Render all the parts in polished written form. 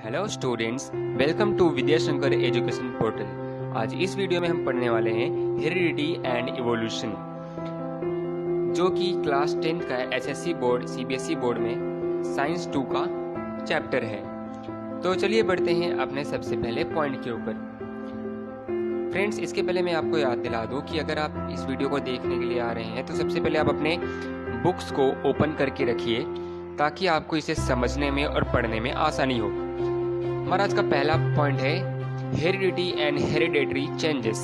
Hello students, welcome to Vidyashankar education portal. आज इस video में हम पढ़ने वाले हैं हेरिडिटी एंड इवोल्यूशन, जो कि क्लास 10 का एसएससी बोर्ड सीबीएसई बोर्ड में साइंस 2 का चैप्टर है। तो चलिए बढ़ते हैं अपने सबसे पहले पॉइंट के ऊपर। फ्रेंड्स, इसके पहले मैं आपको याद दिला दूं कि अगर आप इस वीडियो को देखने के लिए आ रहे हैं तो सबसे पहले आप अपने बुक्स को ओपन करके रखिए ताकि आपको इसे समझने में और पढ़ने में आसानी हो। हमारा आज का पहला पॉइंट है heredity and hereditary changes.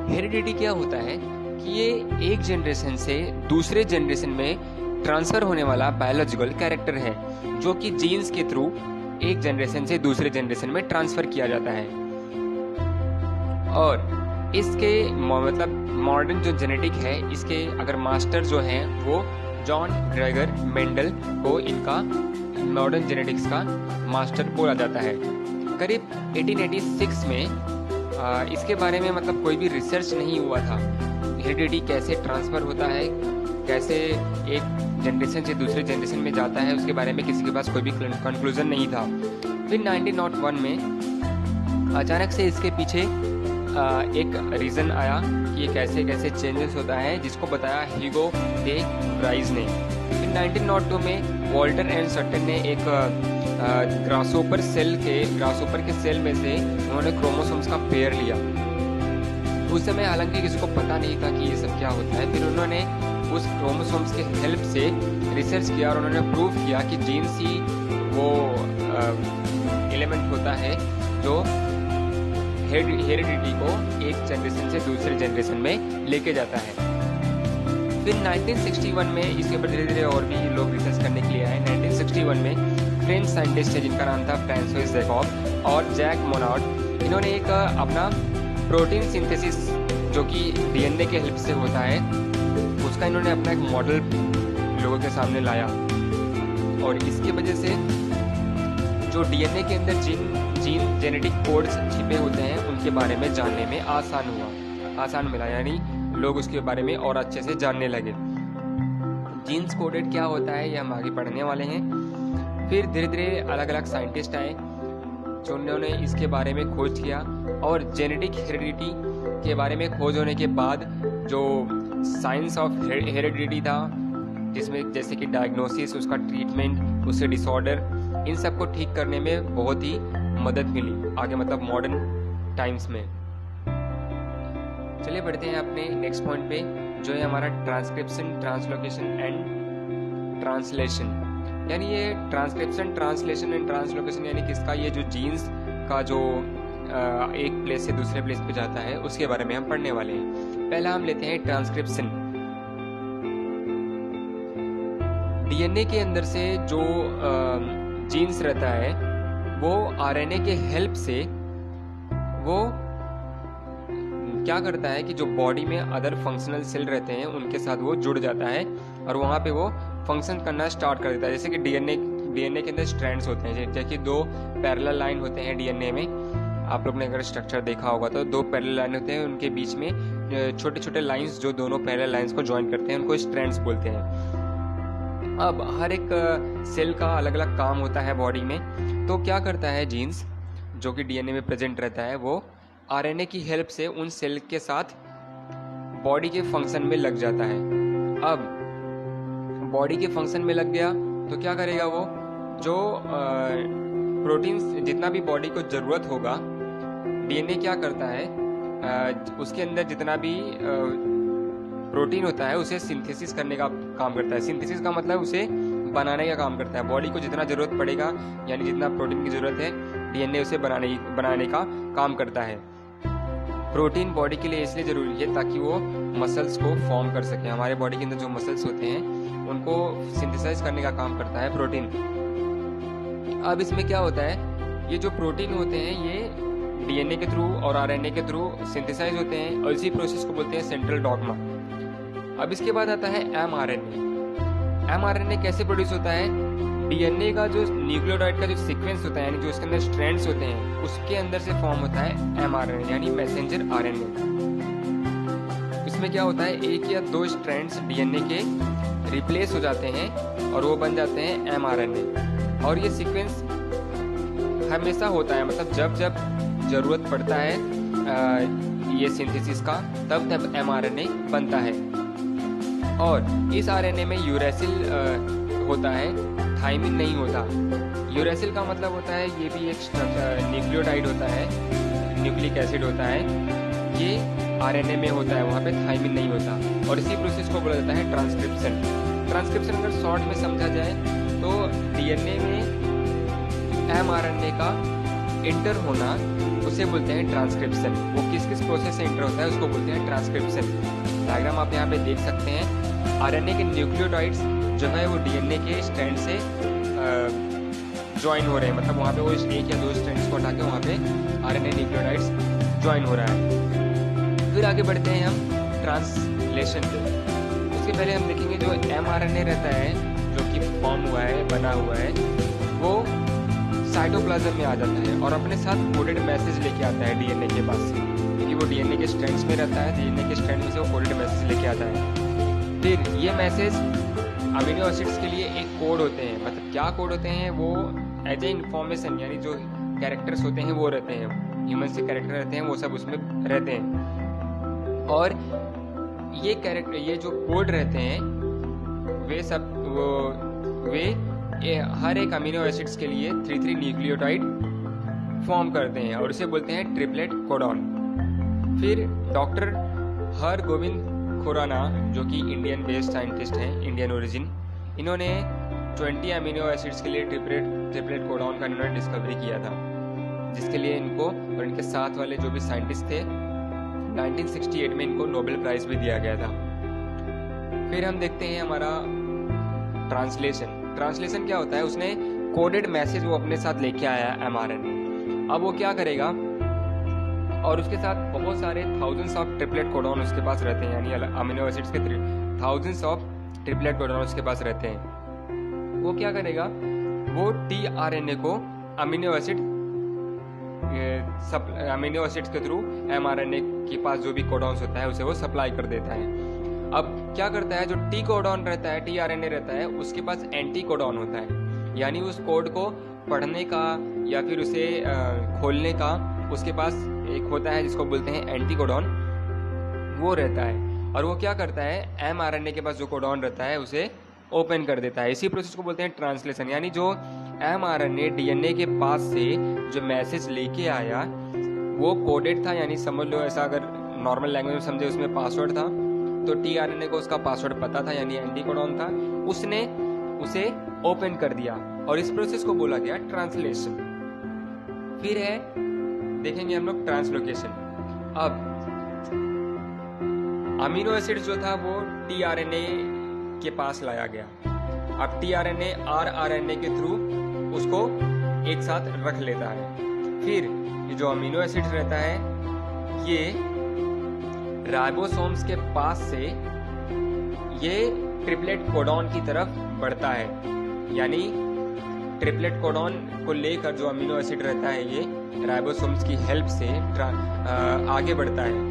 Heredity क्या होता है कि ये एक जनरेशन से दूसरे जनरेशन में ट्रांसफर होने वाला बायोलॉजिकल कैरेक्टर है, जो कि जीन्स के थ्रू एक जनरेशन से दूसरे जनरेशन में ट्रांसफर किया जाता है। और इसके मतलब मॉडर्न जो जेनेटिक है, इसके अगर मास्टर जो हैं वो जॉन ग्रेगर मेंडल को इनका मॉडर्न जेनेटिक्स का मास्टर बोला जाता है। करीब 1886 में इसके बारे में मतलब कोई भी रिसर्च नहीं हुआ था। हेरिडिटी कैसे ट्रांसफ़र होता है, कैसे एक जनरेशन से दूसरे जनरेशन में जाता है, उसके बारे में किसी के पास कोई भी कंक्लूजन नहीं था। फिर 1901 में अचानक से इसके पीछे एक रीज़न आया कि ये कैसे कैसे चेंजेस होता है, जिसको बताया ह्यूगो डे व्राइज ने। फिर 1902 में वॉल्टर एंड सटन ने एक ग्रासोपर के सेल में से उन्होंने क्रोमोसोम्स का पेयर लिया। उस समय हालांकि किसी को पता नहीं था कि ये सब क्या होता है। फिर उन्होंने उस क्रोमोसोम्स के हेल्प से रिसर्च किया और उन्होंने प्रूव किया कि जीन्स ही वो एलिमेंट होता है जो हेरिडिटी को एक जनरेशन से दूसरे जनरेशन में लेके जाता है। फिर 1961 में इसके ऊपर धीरे धीरे और भी लोग रिसर्च करने के लिए आए। 1961 में फ्रेंच साइंटिस्ट है जिनका नाम था फ्रांसोइस जैकब और जैक मोनार्ड, इन्होंने एक अपना प्रोटीन सिंथेसिस जो कि डीएनए के हेल्प से होता है, उसका इन्होंने अपना एक मॉडल लोगों के सामने लाया। और इसकी वजह से जो डीएनए के अंदर जीन जेनेटिक कोड्स छिपे होते हैं उनके बारे में जानने में आसान मिला, यानी लोग उसके बारे में और अच्छे से जानने लगे। जीन्स कोडेड क्या होता है ये हम आगे पढ़ने वाले हैं। फिर धीरे धीरे अलग अलग साइंटिस्ट आए जिन्होंने इसके बारे में खोज किया और जेनेटिक हेरिडिटी के बारे में खोज होने के बाद जो साइंस ऑफ हेरिडिटी था, जिसमें जैसे कि डायग्नोसिस, उसका ट्रीटमेंट, उससे डिसऑर्डर, इन सब को ठीक करने में बहुत ही मदद मिली आगे मतलब मॉडर्न टाइम्स में। चलिए बढ़ते हैं अपने नेक्स्ट पॉइंट पे, जो है हमारा ट्रांसक्रिप्शन, ट्रांसलोकेशन एंड ट्रांसलेशन। यानी ये ट्रांसक्रिप्शन, ट्रांसलेशन एंड ट्रांसलोकेशन यानी किसका, ये जो जीन्स का जो एक प्लेस से दूसरे प्लेस पे जाता है उसके बारे में हम पढ़ने वाले हैं। पहला हम लेते हैं ट्रांसक्रिप्शन। डीएनए के अंदर से जो जीन्स रहता है वो आरएनए के हेल्प से वो क्या करता है कि जो बॉडी में अदर फंक्शनल सेल रहते हैं उनके साथ वो जुड़ जाता है और वहाँ पे वो फंक्शन करना स्टार्ट कर देता है। जैसे कि डीएनए के अंदर स्ट्रैंड्स होते हैं, जैसे कि दो पैरेलल लाइन होते हैं डीएनए में। आप लोग ने अगर स्ट्रक्चर देखा होगा तो दो पैरेलल लाइन होते हैं, उनके बीच में छोटे छोटे लाइंस जो दोनों पैरेलल लाइंस को ज्वाइन करते हैं उनको स्ट्रैंड्स बोलते हैं। अब हर एक सेल का अलग अलग काम होता है बॉडी में, तो क्या करता है जीन्स जो कि डीएनए में प्रेजेंट रहता है वो आरएनए की हेल्प से उन सेल के साथ बॉडी के फंक्शन में लग जाता है। अब बॉडी के फंक्शन में लग गया तो क्या करेगा वो, जो प्रोटीन जितना भी बॉडी को ज़रूरत होगा, डीएनए क्या करता है उसके अंदर जितना भी प्रोटीन होता है उसे सिंथेसिस करने का काम करता है। सिंथेसिस का मतलब उसे बनाने का काम करता है। बॉडी को जितना ज़रूरत पड़ेगा, यानी जितना प्रोटीन की ज़रूरत है, डीएनए उसे बनाने का काम करता है। प्रोटीन बॉडी के लिए इसलिए ज़रूरी है ताकि वो मसल्स को फॉर्म कर सके। हमारे बॉडी के अंदर जो मसल्स होते हैं उनको सिंथेसाइज करने का काम करता है प्रोटीन। अब इसमें क्या होता है, ये जो प्रोटीन होते हैं ये डीएनए के थ्रू और आरएनए के थ्रू सिंथेसाइज होते हैं और इसी प्रोसेस को बोलते हैं सेंट्रल डॉग्मा। अब इसके बाद आता है एमआरएनए। एमआरएनए कैसे प्रोड्यूस होता है, डीएनए का जो न्यूक्लियोटाइड का जो सीक्वेंस होता है, यानी जो इसके अंदर स्ट्रैंड्स होते हैं, उसके अंदर से फॉर्म होता है एमआरएनए यानी मैसेंजर आरएनए। इसमें क्या होता है, एक या दो स्ट्रैंड्स डीएनए के रिप्लेस हो जाते हैं और वो बन जाते हैं एमआरएनए। और ये सीक्वेंस हमेशा होता है, मतलब जब जब ज़रूरत पड़ता है ये सिंथेसिस का, तब तब mRNA बनता है। और इस RNA में यूरेसिल होता है, थाइमिन नहीं होता। यूरेसिल का मतलब होता है ये भी एक न्यूक्लियोटाइड होता है, न्यूक्लिक एसिड होता है, ये RNA में होता है, वहाँ पे थाइमिन नहीं होता। और इसी प्रोसेस को बोला जाता है ट्रांसक्रिप्शन। ट्रांसक्रिप्शन अगर शॉर्ट में समझा जाए तो DNA में mRNA का इंटर होना, उसे बोलते हैं ट्रांसक्रिप्शन। वो किस किस प्रोसेस से इंटर होता है उसको बोलते हैं ट्रांसक्रिप्शन। डायग्राम आप यहाँ पे देख सकते हैं। RNA के न्यूक्लियोटाइड्स जो है वो DNA के स्ट्रैंड से ज्वाइन हो रहे हैं, मतलब वहाँ पे वो एक या दो स्ट्रैंड्स को हटा के वहाँ पे RNA न्यूक्लियोटाइड्स ज्वाइन हो रहा है। फिर आगे बढ़ते हैं हम ट्रांसलेशन पे। उसके पहले हम देखेंगे जो mRNA रहता है, जो कि फॉर्म हुआ है, बना हुआ है, वो साइटोप्लाज्म में आ जाता है और अपने साथ कोडेड मैसेज लेके आता है DNA के पास से, क्योंकि वो DNA के स्ट्रैंड्स में रहता है। DNA के स्ट्रैंड में से वो कोडेड मैसेज लेके आता है। फिर ये मैसेज अमीनो एसिड्स के लिए एक कोड होते हैं, मतलब क्या कोड होते हैं, वो एज ए इन्फॉर्मेशन, यानी जो कैरेक्टर्स होते हैं वो रहते हैं, ह्यूमन से कैरेक्टर रहते हैं, वो सब उसमें रहते हैं। और ये जो कोड रहते हैं वे हर एक अमीनो एसिड्स के लिए 3 न्यूक्लियोटाइड फॉर्म करते हैं और इसे बोलते हैं ट्रिपलेट कोडॉन। फिर डॉक्टर हरगोविंद खुराना, जो कि इंडियन बेस्ड साइंटिस्ट हैं, इंडियन ओरिजिन, इन्होंने 20 अमीनो एसिड्स के लिए ट्रिपलेट कोडॉन का इन्होंने डिस्कवरी किया था, जिसके लिए इनको और इनके साथ वाले जो भी साइंटिस्ट थे 1968 में इनको नोबेल प्राइज भी दिया गया था। फिर हम देखते हैं हमारा ट्रांसलेशन क्या होता है। उसने कोडेड मैसेज वो अपने साथ लेके आया mRNA। अब वो क्या करेगा, और उसके साथ बहुत सारे थाउजेंड्स ऑफ ट्रिपलेट कोडॉन उसके पास रहते हैं, यानी अमीनो एसिड्स के थाउजेंड्स ऑफ ट्रिपलेट कोडॉन उसके पास रहते हैं। वो क्या करेगा, वो tRNA को अमीनो एसिड्स के थ्रू mRNA के पास जो भी कोडॉन्स होता है उसे वो सप्लाई कर देता है। अब क्या करता है, जो टी कोडॉन रहता है, tRNA रहता है, उसके पास एंटी कोडॉन होता है, यानी उस कोड को पढ़ने का या फिर उसे खोलने का उसके पास एक होता है जिसको बोलते हैं एंटी कोडॉन, वो रहता है। और वो क्या करता है, mRNA के पास जो कोडॉन रहता है उसे ओपन कर देता है। इसी प्रोसेस को बोलते हैं ट्रांसलेशन, यानी जो mRNA DNA के पास से जो मैसेज लेके आया वो कोडेड था, यानी समझ लो ऐसा, अगर नॉर्मल लैंग्वेज में समझे उसमें पासवर्ड था, तो tRNA को उसका पासवर्ड पता था, यानी एंटी कोडॉन था, उसने उसे ओपन कर दिया और इस प्रोसेस को बोला गया ट्रांसलेशन। फिर है देखेंगे हम लोग ट्रांसलोकेशन। अब अमीनो एसिड जो था वो tRNA के पास लाया गया। अब tRNA rRNA के थ्रू उसको एक साथ रख लेता है। फिर ये जो अमीनो एसिड रहता है ये राइबोसोम्स के पास से ये ट्रिपलेट कोडॉन की तरफ बढ़ता है, यानी ट्रिपलेट कोडॉन को लेकर जो अमीनो एसिड रहता है ये राइबोसोम्स की हेल्प से आगे बढ़ता है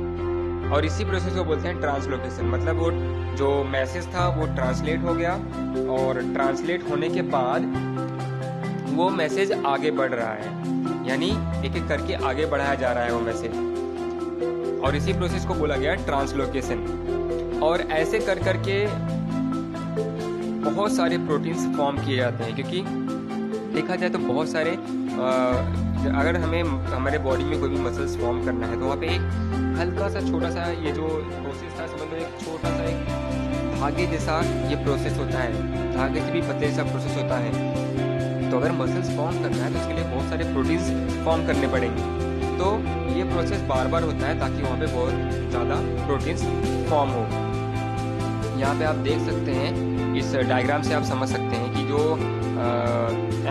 और इसी प्रोसेस को बोलते हैं ट्रांसलोकेशन। मतलब वो जो मैसेज था वो ट्रांसलेट हो गया और ट्रांसलेट होने के बाद वो मैसेज आगे बढ़ रहा है, यानी एक एक करके आगे बढ़ाया जा रहा है वो मैसेज, और इसी प्रोसेस को बोला गया ट्रांसलोकेशन। और ऐसे कर करके बहुत सारे प्रोटीन्स फॉर्म किए जाते हैं, क्योंकि देखा जाए तो बहुत सारे अगर हमें हमारे बॉडी में कोई भी मसल्स फॉर्म करना है तो वहाँ पे एक हल्का सा छोटा सा ये जो प्रोसेस था, समझ लो एक छोटा सा एक धागे जैसा ये प्रोसेस होता है, धागे से भी पतले सा प्रोसेस होता है। तो अगर मसल्स फॉर्म करना है तो उसके लिए बहुत सारे प्रोटीन्स फॉर्म करने पड़ेंगे, तो ये प्रोसेस बार बार होता है ताकि वहाँ पे बहुत ज़्यादा प्रोटीन्स फॉर्म हो। यहाँ पे आप देख सकते हैं, इस डायग्राम से आप समझ सकते हैं कि जो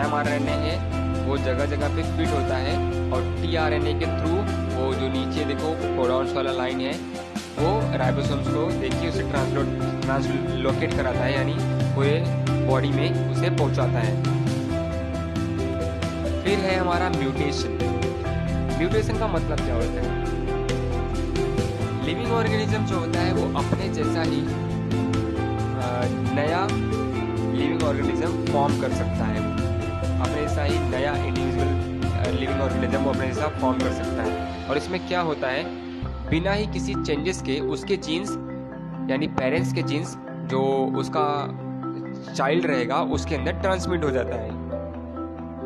mRNA है वो जगह जगह पे फिट होता है और tRNA के थ्रू वो जो नीचे देखो कोडॉन्स वाला लाइन है वो राइबोसोम्स को देखिए उसे ट्रांसलोकेट कराता है, यानी पूरे बॉडी में उसे पहुँचाता है। फिर है हमारा म्यूटेशन। म्यूटेशन का मतलब क्या होता है, लिविंग ऑर्गेनिज्म जो होता है वो अपने जैसा ही नया लिविंग ऑर्गेनिज्म फॉर्म कर सकता है, अपने जैसा ही नया इंडिविजुअल लिविंग ऑर्गेनिज्म वो अपने जैसा फॉर्म कर सकता है। और इसमें क्या होता है, बिना ही किसी चेंजेस के उसके जीन्स यानी पेरेंट्स के जीन्स जो उसका चाइल्ड रहेगा उसके अंदर ट्रांसमिट हो जाता है।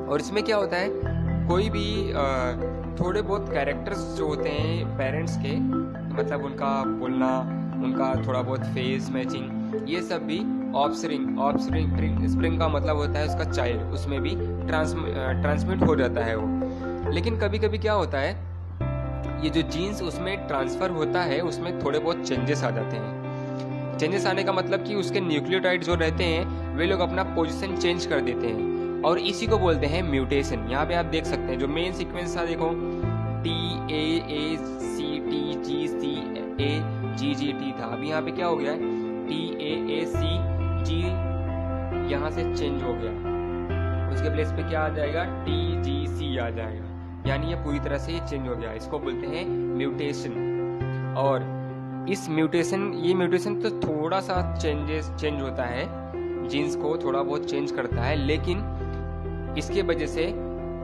और इसमें क्या होता है, कोई भी थोड़े बहुत कैरेक्टर्स जो होते हैं पेरेंट्स के, मतलब उनका बोलना, उनका थोड़ा बहुत फेस मैचिंग, ये सब भी ऑफस्प्रिंग का मतलब होता है उसका चाइल्ड, उसमें भी ट्रांसमिट हो जाता है वो। लेकिन कभी कभी क्या होता है, ये जो जीन्स उसमें ट्रांसफ़र होता है उसमें थोड़े बहुत चेंजेस आ जाते हैं। चेंजेस आने का मतलब कि उसके न्यूक्लियोटाइड जो रहते हैं वे लोग अपना पोजीशन चेंज कर देते हैं, और इसी को बोलते हैं म्यूटेशन। यहाँ पे आप देख सकते हैं जो मेन सीक्वेंस था, देखो TAACTGCAGGT था, अभी यहाँ पे क्या हो गया है, TAACG यहाँ से चेंज हो गया, उसके प्लेस पे क्या आ जाएगा, TGC आ जाएगा, यानी ये पूरी तरह से ये चेंज हो गया। इसको बोलते हैं म्यूटेशन। और इस म्यूटेशन तो थोड़ा सा चेंज होता है, जीन्स को थोड़ा बहुत चेंज करता है, लेकिन इसके वजह से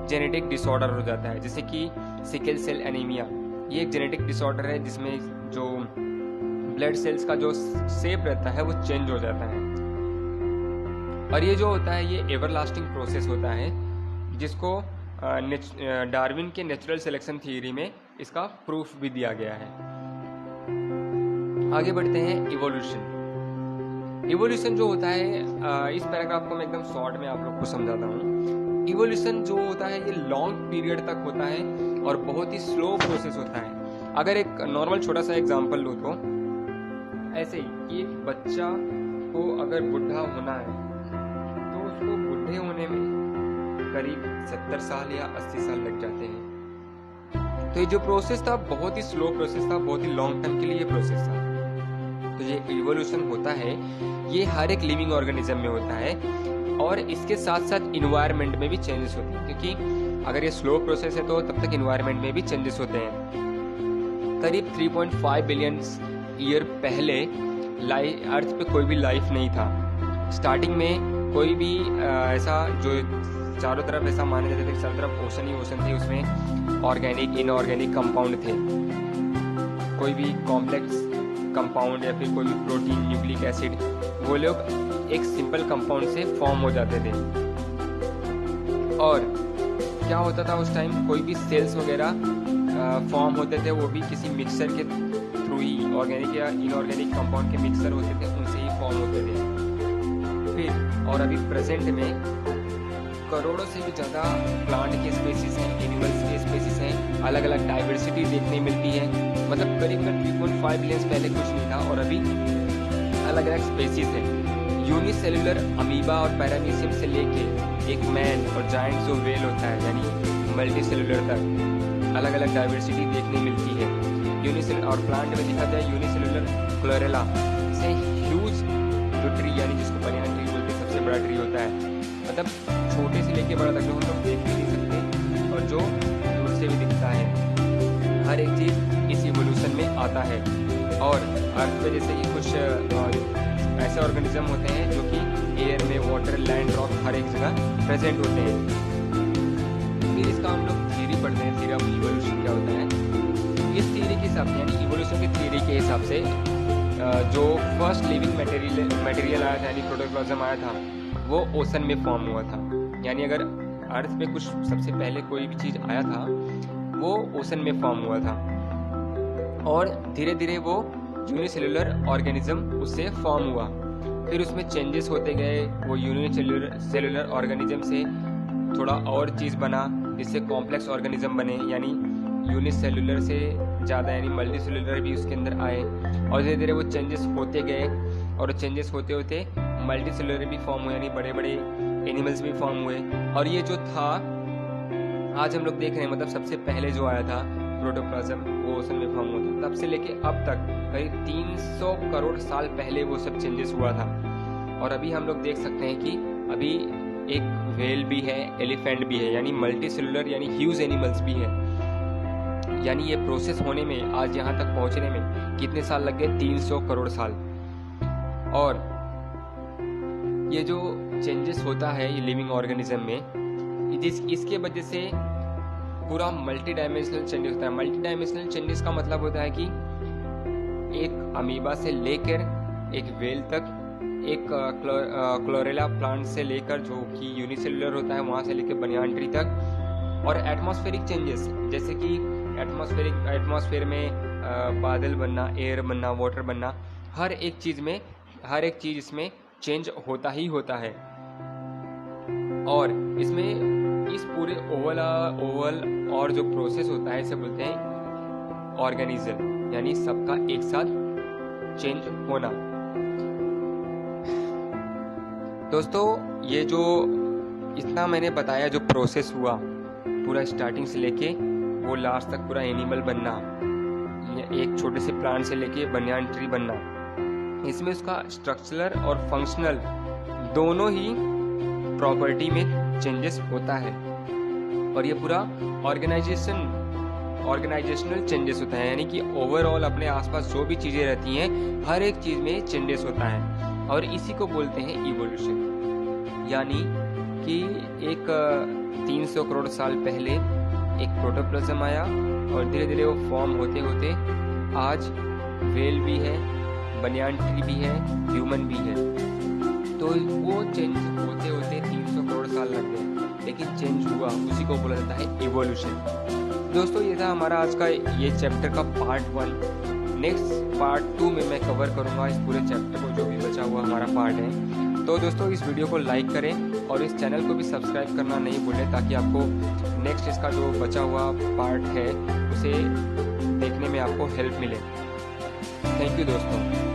जेनेटिक डिसऑर्डर हो जाता है, जैसे कि सिकल सेल एनीमिया। ये एक जेनेटिक डिसऑर्डर है जिसमें जो ब्लड सेल्स का जो शेप रहता है वो चेंज हो जाता है। और ये जो होता है ये एवरलास्टिंग प्रोसेस होता है, जिसको डार्विन के नेचुरल सिलेक्शन थियरी में इसका प्रूफ भी दिया गया है। आगे बढ़ते हैं इवोल्यूशन जो होता है, इस पैराग्राफ को मैं एकदम शॉर्ट में आप लोग को समझाता हूँ। इवोल्यूशन जो होता है ये लॉन्ग पीरियड तक होता है और बहुत ही स्लो प्रोसेस होता है। अगर एक नॉर्मल छोटा सा एग्जांपल लो तो ऐसे ही एक बच्चा को अगर बुढ़ा होना है तो उसको बुढ़े होने में करीब 70 साल या 80 साल लग जाते हैं। तो ये जो प्रोसेस था बहुत ही स्लो प्रोसेस था, बहुत ही लॉन्ग टर्म के लिए ये प्रोसेस था। तो ये इवोल्यूशन होता है, ये हर एक लिविंग ऑर्गेनिज्म में होता है, और इसके साथ साथ इन्वायरमेंट में भी चेंजेस होते हैं, क्योंकि अगर ये स्लो प्रोसेस है तो तब तक इन्वायरमेंट में भी चेंजेस होते हैं। करीब 3.5 बिलियन ईयर पहले अर्थ पे कोई भी लाइफ नहीं था। स्टार्टिंग में कोई भी ऐसा जो चारों तरफ ऐसा माने जाते थे, चारों तरफ ओशन ही ओशन थे, उसमें ऑर्गेनिक इनऑर्गेनिक कंपाउंड थे। कोई भी कॉम्प्लेक्स कंपाउंड या फिर कोई भी प्रोटीन, न्यूक्लिक एसिड, वो लोग एक सिंपल कंपाउंड से फॉर्म हो जाते थे। और क्या होता था उस टाइम, कोई भी सेल्स वगैरह फॉर्म होते थे वो भी किसी मिक्सर के थ्रू ही, ऑर्गेनिक या इनऑर्गेनिक कंपाउंड के मिक्सर होते थे, उनसे ही फॉर्म होते थे। फिर और अभी प्रेजेंट में करोड़ों से भी ज़्यादा प्लांट के स्पेसीज हैं, एनिमल्स के स्पेसीज हैं, अलग अलग डाइवर्सिटी देखने मिलती है। मतलब करीब 3.5 बिलियन पहले कुछ नहीं था और अभी अलग अलग स्पेसीज हैं। यूनिसेलुलर अमीबा और पैरामीशियम से लेके एक मैन और जायंट जो वेल होता है यानी मल्टी सेलुलर तक अलग अलग डाइवर्सिटी देखने मिलती है। यूनिसेलुलर और प्लांट में देखा जाए यूनिसेलुलर क्लोरेला से ह्यूज जो ट्री यानी जिसको बनाना ट्री बोलते हैं, सबसे बड़ा ट्री होता है, मतलब छोटे से लेके बड़ा तक जो हम लोग देख भी नहीं सकते और जो दूर से भी दिखता है। हर एक चीज़ इस इवोल्यूशन में आता है। और अर्थ पे जैसे कि कुछ ऐसे ऑर्गेनिज्म होते हैं जो कि एयर में, वाटर, लैंड, रॉक हर एक जगह प्रेजेंट होते हैं। फिर इसका हम लोग थ्योरी पढ़ते हैं, थ्योरी ऑफ इवोल्यूशन क्या होता है। इस थ्योरी के हिसाब से यानी इवोल्यूशन की थ्योरी के हिसाब से जो फर्स्ट लिविंग मटेरियल आया था यानी प्रोटोप्लाज्म आया था वो ओशन में फॉर्म हुआ था। यानी अगर अर्थ पे कुछ सबसे पहले कोई भी चीज़ आया था वो ओशन में फॉर्म हुआ था, और धीरे धीरे वो यूनिसेलुलर ऑर्गेनिज्म उससे फॉर्म हुआ। फिर उसमें चेंजेस होते गए, वो यूनिसेलुलर ऑर्गेनिज्म से थोड़ा और चीज़ बना जिससे कॉम्प्लेक्स ऑर्गेनिज्म बने, यानी यूनिसेलुलर से ज़्यादा यानी मल्टी सेलुलर भी उसके अंदर आए। और धीरे धीरे वो चेंजेस होते गए और चेंजेस होते होते मल्टी सेलुलर भी फॉर्म हुए, यानी बड़े बड़े एनिमल्स भी फॉर्म हुए। और ये जो था आज हम लोग देख रहे हैं, मतलब सबसे पहले जो आया था प्रोटोप्लाज्म वो ओशन में फॉर्म हुआ था, तब से लेके अब तक करीब 300 करोड़ साल पहले वो सब चेंजेस हुआ था। और अभी हम लोग देख सकते हैं कि अभी एक व्हेल भी है, एलिफेंट भी है, यानी मल्टी सेलुलर यानी ह्यूज एनिमल्स भी है। यानी ये प्रोसेस होने में, आज यहाँ तक पहुँचने में कितने साल लग गए, 300 करोड़ साल। और ये जो चेंजेस होता है ये लिविंग ऑर्गेनिज्म में, इसके वजह से पूरा मल्टी डायमेंशनल चेंजेस होता है। मल्टी डायमेंशनल चेंजेस का मतलब होता है कि एक अमीबा से लेकर एक वेल तक, एक क्लोरेला प्लांट से लेकर जो कि यूनिसेलुलर होता है वहाँ से लेकर बनियान ट्री तक, और एटमॉस्फेरिक चेंजेस जैसे कि एटमॉस्फेयर में बादल बनना, एयर बनना, वाटर बनना, हर एक चीज़ इसमें चेंज होता ही होता है। और इसमें इस पूरे ओवल और जो प्रोसेस होता है इसे बोलते हैं ऑर्गेनिज्म, यानी सबका एक साथ चेंज होना। दोस्तों ये जो इतना मैंने बताया जो प्रोसेस हुआ पूरा स्टार्टिंग से लेके वो लास्ट तक पूरा एनिमल बनना, एक छोटे से प्लांट से लेके बनियान ट्री बनना, इसमें उसका स्ट्रक्चरल और फंक्शनल दोनों ही प्रॉपर्टी में चेंजेस होता है। और ये पूरा ऑर्गेनाइजेशनल चेंजेस होता है, यानी कि ओवरऑल अपने आसपास जो भी चीज़ें रहती हैं हर एक चीज़ में चेंजेस होता है। और इसी को बोलते हैं इवोल्यूशन, यानी कि एक 300 करोड़ साल पहले एक प्रोटोप्लाज्म आया और धीरे धीरे वो फॉर्म होते होते आज वेल भी है, बनियान ट्री भी है, ह्यूमन भी है। तो वो चेंज होते होते 300 करोड़ साल लग गए, लेकिन चेंज हुआ, उसी को बोला जाता है इवोल्यूशन। दोस्तों ये था हमारा आज का ये चैप्टर का पार्ट 1। नेक्स्ट पार्ट 2 में मैं कवर करूँगा इस पूरे चैप्टर को, जो भी बचा हुआ हमारा पार्ट है। तो दोस्तों इस वीडियो को लाइक करें और इस चैनल को भी सब्सक्राइब करना नहीं भूलें, ताकि आपको नेक्स्ट इसका जो बचा हुआ पार्ट है उसे देखने में आपको हेल्प मिले। थैंक यू दोस्तों।